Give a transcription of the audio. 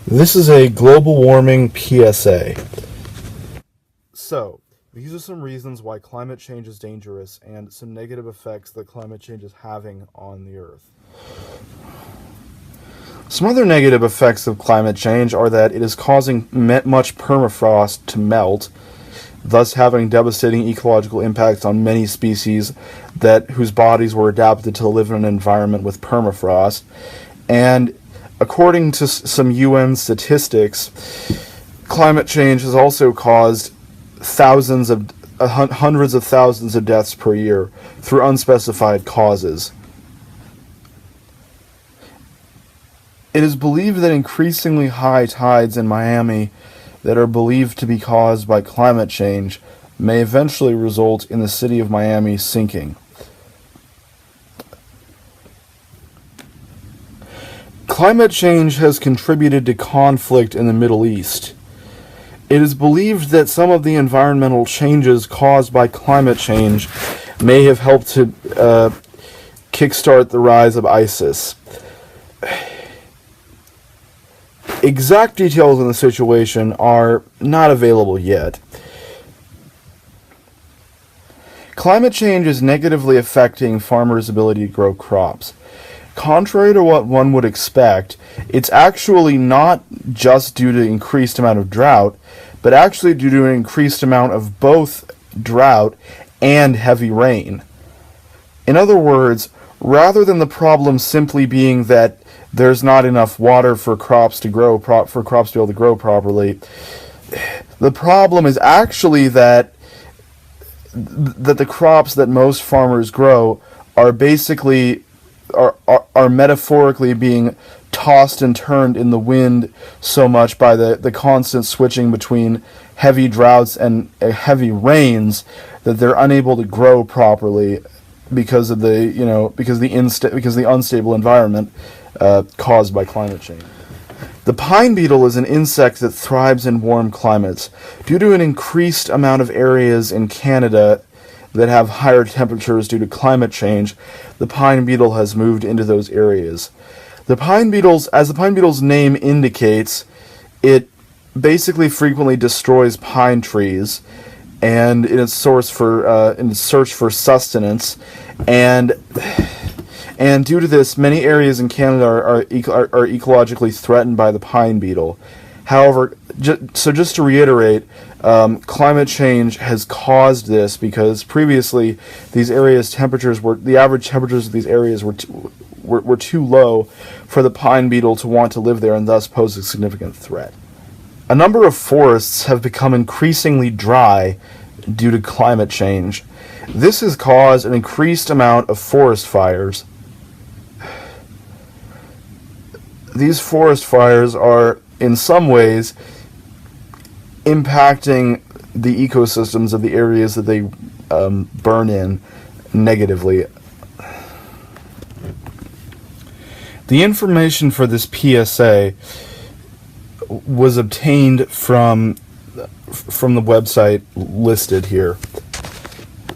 This is a global warming PSA. So, these are some reasons why climate change is dangerous and some negative effects that climate change is having on the Earth. Some other negative effects of climate change are that it is causing much permafrost to melt, thus having devastating ecological impacts on many species whose bodies were adapted to live in an environment with permafrost. And according to some UN statistics, climate change has also caused hundreds of thousands of deaths per year through unspecified causes. It is believed that increasingly high tides in Miami that are believed to be caused by climate change may eventually result in the city of Miami sinking. Climate change has contributed to conflict in the Middle East. It is believed that some of the environmental changes caused by climate change may have helped to kickstart the rise of ISIS. Exact details on the situation are not available yet. Climate change is negatively affecting farmers' ability to grow crops. Contrary to what one would expect, it's actually not just due to increased amount of drought, but actually due to an increased amount of both drought and heavy rain. In other words, rather than the problem simply being that there's not enough water for crops to grow, for crops to be able to grow properly, the problem is actually that the crops that most farmers grow are basically are metaphorically being tossed and turned in the wind so much by the constant switching between heavy droughts and heavy rains that they're unable to grow properly because of the unstable environment caused by climate change. The pine beetle is an insect that thrives in warm climates. Due to an increased amount of areas in Canada that have higher temperatures due to climate change, the pine beetle has moved into those areas. As the pine beetle's name indicates, it basically frequently destroys pine trees, and in its search for sustenance, and due to this, many areas in Canada are ecologically threatened by the pine beetle. However, just to reiterate, climate change has caused this because previously the average temperatures of these areas were too low for the pine beetle to want to live there and thus pose a significant threat. A number of forests have become increasingly dry due to climate change. This has caused an increased amount of forest fires. These forest fires are, in some ways, impacting the ecosystems of the areas that they burn in negatively. The information for this PSA was obtained from the website listed here.